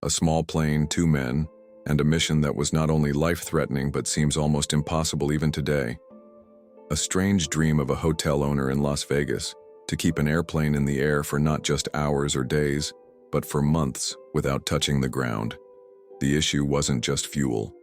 A small plane, 2 men, and a mission that was not only life-threatening but seems almost impossible even today. A strange dream of a hotel owner in Las Vegas to keep an airplane in the air for not just hours or days, but for months without touching the ground. The issue wasn't just fuel.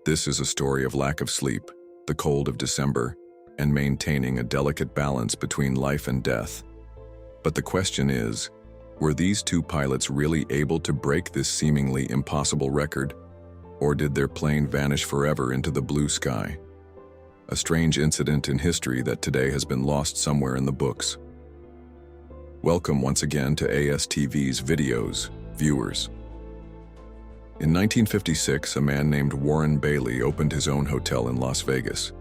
This is a story of lack of sleep, the cold of December, and maintaining a delicate balance between life and death. But the question is, were these 2 pilots really able to break this seemingly impossible record, or did their plane vanish forever into the blue sky? A strange incident in history that today has been lost somewhere in the books. Welcome once again to ASTV's videos, viewers. In 1956, a man named Warren Bailey opened his own hotel in Las Vegas.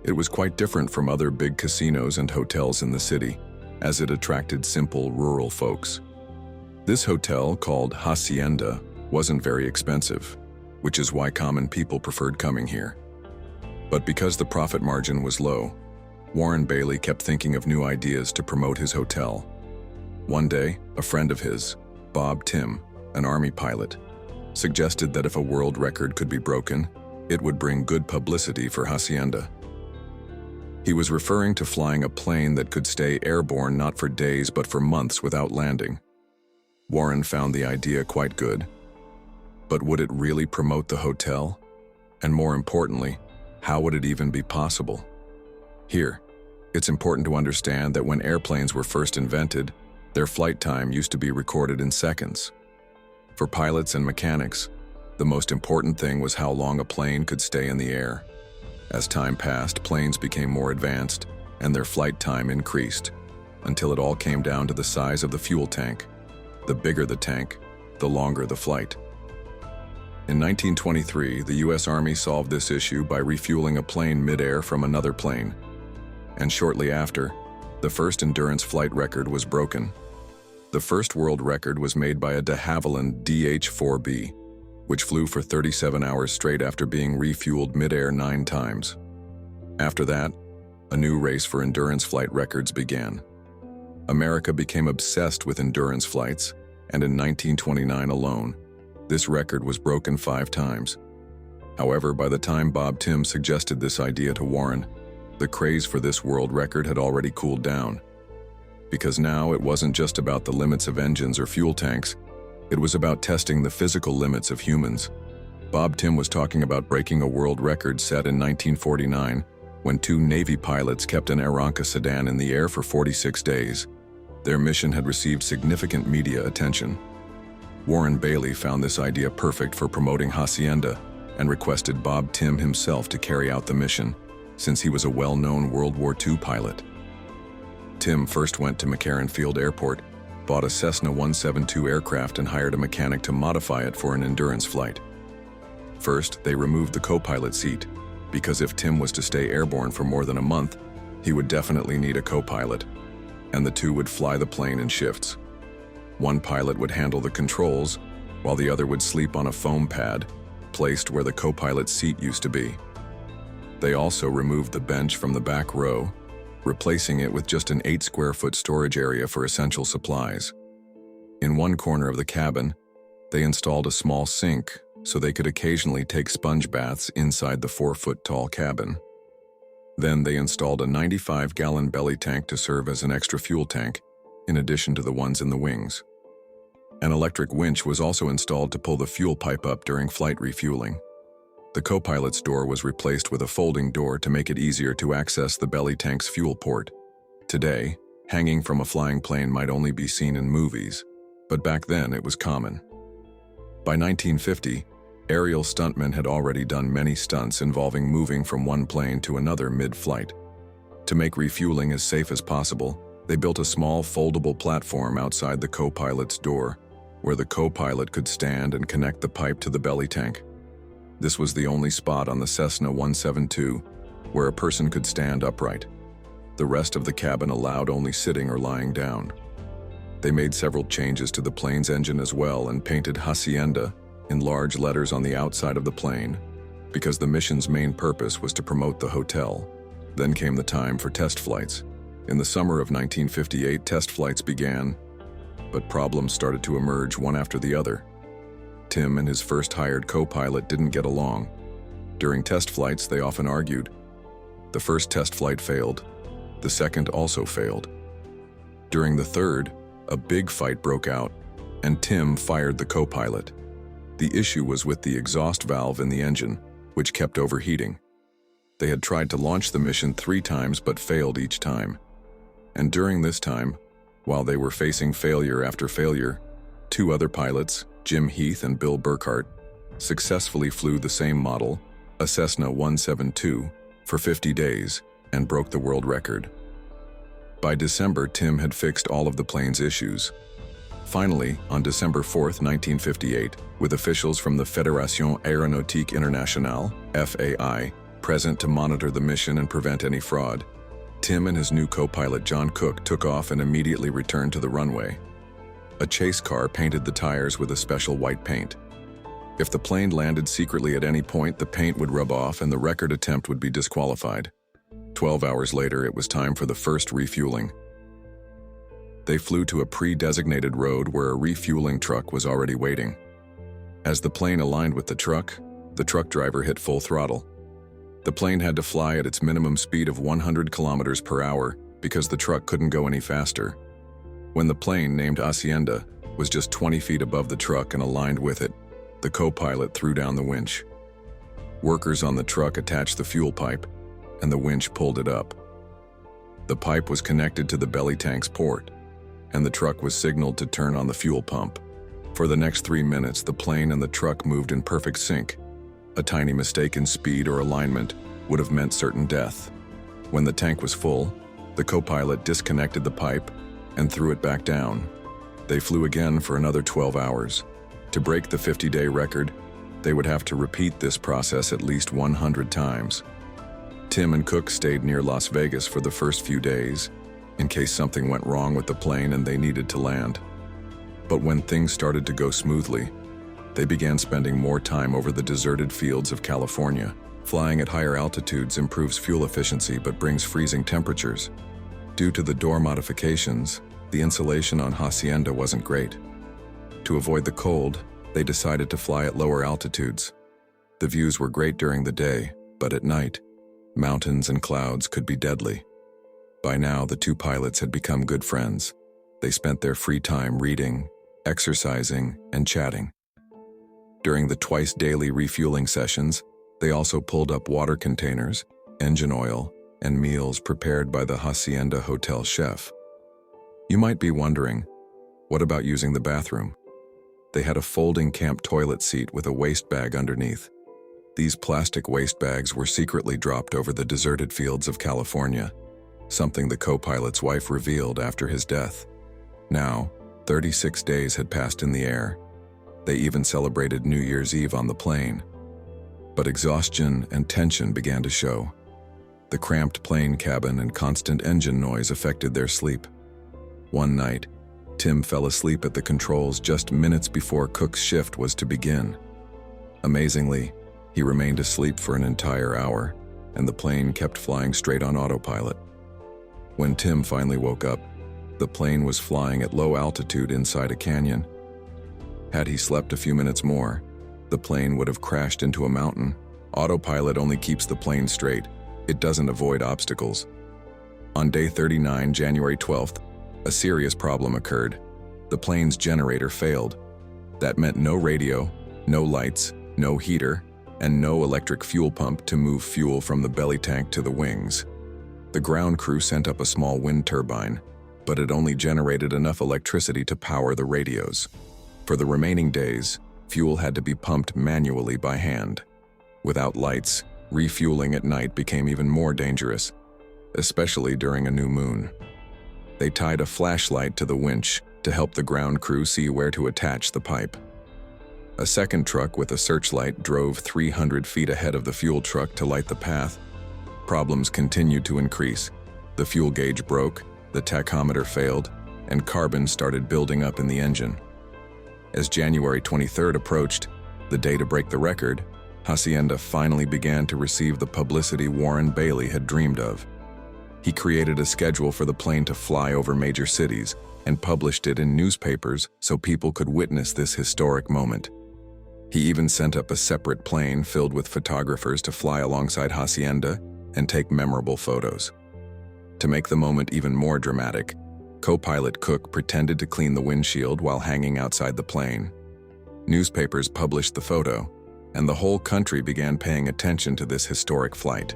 It was quite different from other big casinos and hotels in the city, as it attracted simple rural folks. This hotel, called Hacienda, wasn't very expensive, which is why common people preferred coming here. But because the profit margin was low, Warren Bailey kept thinking of new ideas to promote his hotel. One day, a friend of his, Bob Tim, an Army pilot, suggested that if a world record could be broken, it would bring good publicity for Hacienda. He was referring to flying a plane that could stay airborne not for days but for months without landing. Warren found the idea quite good. But would it really promote the hotel? And more importantly, how would it even be possible? Here, it's important to understand that when airplanes were first invented, their flight time used to be recorded in seconds. For pilots and mechanics, the most important thing was how long a plane could stay in the air. As time passed, planes became more advanced, and their flight time increased, until it all came down to the size of the fuel tank. The bigger the tank, the longer the flight. In 1923, the U.S. Army solved this issue by refueling a plane mid-air from another plane. And shortly after, the first endurance flight record was broken. The first world record was made by a de Havilland DH-4B, which flew for 37 hours straight after being refueled mid-air 9 times. After that, a new race for endurance flight records began. America became obsessed with endurance flights, and in 1929 alone, this record was broken 5 times. However, by the time Bob Tim suggested this idea to Warren, the craze for this world record had already cooled down. Because now it wasn't just about the limits of engines or fuel tanks, it was about testing the physical limits of humans. Bob Tim was talking about breaking a world record set in 1949 when 2 Navy pilots kept an Aeronca sedan in the air for 46 days. Their mission had received significant media attention. Warren Bailey found this idea perfect for promoting Hacienda and requested Bob Tim himself to carry out the mission, since he was a well-known World War II pilot. Tim first went to McCarran Field Airport, bought a Cessna 172 aircraft and hired a mechanic to modify it for an endurance flight. First, they removed the co-pilot seat, because if Tim was to stay airborne for more than a month, he would definitely need a co-pilot, and the 2 would fly the plane in shifts. One pilot would handle the controls, while the other would sleep on a foam pad, placed where the co-pilot's seat used to be. They also removed the bench from the back row, replacing it with just an 8-square-foot storage area for essential supplies. In one corner of the cabin, they installed a small sink so they could occasionally take sponge baths inside the 4-foot-tall cabin. Then they installed a 95-gallon belly tank to serve as an extra fuel tank, in addition to the ones in the wings. An electric winch was also installed to pull the fuel pipe up during flight refueling. The co-pilot's door was replaced with a folding door to make it easier to access the belly tank's fuel port. Today, hanging from a flying plane might only be seen in movies, but back then it was common. By 1950, aerial stuntmen had already done many stunts involving moving from one plane to another mid-flight. To make refueling as safe as possible, they built a small foldable platform outside the co-pilot's door, where the co-pilot could stand and connect the pipe to the belly tank. This was the only spot on the Cessna 172 where a person could stand upright. The rest of the cabin allowed only sitting or lying down. They made several changes to the plane's engine as well and painted Hacienda in large letters on the outside of the plane, because the mission's main purpose was to promote the hotel. Then came the time for test flights. In the summer of 1958, test flights began, but problems started to emerge one after the other. Tim and his first hired co-pilot didn't get along. During test flights, they often argued. The first test flight failed. The second also failed. During the third, a big fight broke out, and Tim fired the co-pilot. The issue was with the exhaust valve in the engine, which kept overheating. They had tried to launch the mission 3 times but failed each time. And during this time, while they were facing failure after failure, 2 other pilots, Jim Heath and Bill Burkhart, successfully flew the same model, a Cessna 172, for 50 days and broke the world record. By December, Tim had fixed all of the plane's issues. Finally, on December 4, 1958, with officials from the Fédération Aéronautique Internationale, FAI, present to monitor the mission and prevent any fraud, Tim and his new co-pilot John Cook took off and immediately returned to the runway. A chase car painted the tires with a special white paint. If the plane landed secretly at any point, the paint would rub off and the record attempt would be disqualified. 12 hours later, it was time for the first refueling. They flew to a pre-designated road where a refueling truck was already waiting. As the plane aligned with the truck driver hit full throttle. The plane had to fly at its minimum speed of 100 kilometers per hour because the truck couldn't go any faster. When the plane, named Hacienda, was just 20 feet above the truck and aligned with it, the co-pilot threw down the winch. Workers on the truck attached the fuel pipe, and the winch pulled it up. The pipe was connected to the belly tank's port, and the truck was signaled to turn on the fuel pump. For the next 3 minutes, the plane and the truck moved in perfect sync. A tiny mistake in speed or alignment would have meant certain death. When the tank was full, the co-pilot disconnected the pipe and threw it back down. They flew again for another 12 hours. To break the 50-day record, they would have to repeat this process at least 100 times. Tim and Cook stayed near Las Vegas for the first few days, in case something went wrong with the plane and they needed to land. But when things started to go smoothly, they began spending more time over the deserted fields of California. Flying at higher altitudes improves fuel efficiency but brings freezing temperatures. Due to the door modifications, the insulation on Hacienda wasn't great. To avoid the cold, they decided to fly at lower altitudes. The views were great during the day, but at night, mountains and clouds could be deadly. By now, the 2 pilots had become good friends. They spent their free time reading, exercising, and chatting. During the twice-daily refueling sessions, they also pulled up water containers, engine oil, and meals prepared by the Hacienda hotel chef. You might be wondering, what about using the bathroom? They had a folding camp toilet seat with a waste bag underneath. These plastic waste bags were secretly dropped over the deserted fields of California, something the co-pilot's wife revealed after his death. Now, 36 days had passed in the air. They even celebrated New Year's Eve on the plane. But exhaustion and tension began to show. The cramped plane cabin and constant engine noise affected their sleep. One night, Tim fell asleep at the controls just minutes before Cook's shift was to begin. Amazingly, he remained asleep for an entire hour, and the plane kept flying straight on autopilot. When Tim finally woke up, the plane was flying at low altitude inside a canyon. Had he slept a few minutes more, the plane would have crashed into a mountain. Autopilot only keeps the plane straight. It doesn't avoid obstacles. On day 39, January 12th, a serious problem occurred. The plane's generator failed. That meant no radio, no lights, no heater, and no electric fuel pump to move fuel from the belly tank to the wings. The ground crew sent up a small wind turbine, but it only generated enough electricity to power the radios. For the remaining days, fuel had to be pumped manually by hand. Without lights, refueling at night became even more dangerous, especially during a new moon. They tied a flashlight to the winch to help the ground crew see where to attach the pipe. A second truck with a searchlight drove 300 feet ahead of the fuel truck to light the path. Problems continued to increase. The fuel gauge broke, the tachometer failed, and carbon started building up in the engine. As January 23rd approached, the day to break the record, Hacienda finally began to receive the publicity Warren Bailey had dreamed of. He created a schedule for the plane to fly over major cities and published it in newspapers so people could witness this historic moment. He even sent up a separate plane filled with photographers to fly alongside Hacienda and take memorable photos. To make the moment even more dramatic, co-pilot Cook pretended to clean the windshield while hanging outside the plane. Newspapers published the photo, and the whole country began paying attention to this historic flight.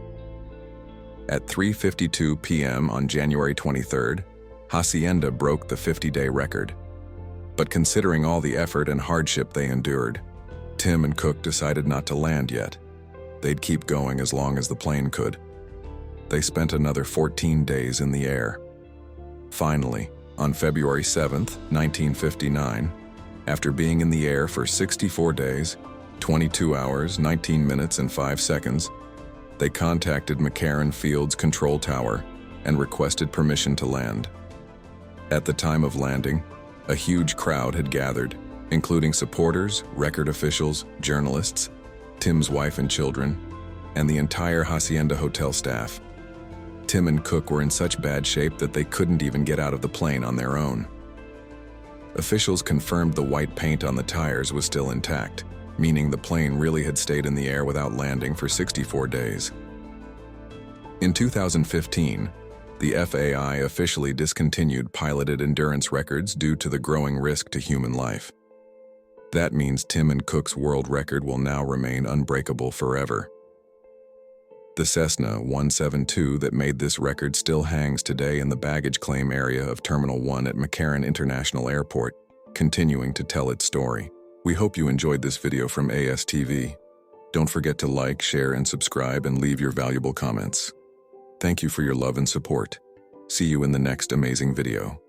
At 3:52 p.m. on January 23rd, Hacienda broke the 50-day record. But considering all the effort and hardship they endured, Tim and Cook decided not to land yet. They'd keep going as long as the plane could. They spent another 14 days in the air. Finally, on February 7th, 1959, after being in the air for 64 days, 22 hours, 19 minutes, and 5 seconds, they contacted McCarran Field's control tower and requested permission to land. At the time of landing, a huge crowd had gathered, including supporters, record officials, journalists, Tim's wife and children, and the entire Hacienda hotel staff. Tim and Cook were in such bad shape that they couldn't even get out of the plane on their own. Officials confirmed the white paint on the tires was still intact, meaning the plane really had stayed in the air without landing for 64 days. In 2015, the FAI officially discontinued piloted endurance records due to the growing risk to human life. That means Tim and Cook's world record will now remain unbreakable forever. The Cessna 172 that made this record still hangs today in the baggage claim area of Terminal 1 at McCarran International Airport, continuing to tell its story. We hope you enjoyed this video from ASTV. Don't forget to like, share, and subscribe, and leave your valuable comments. Thank you for your love and support. See you in the next amazing video.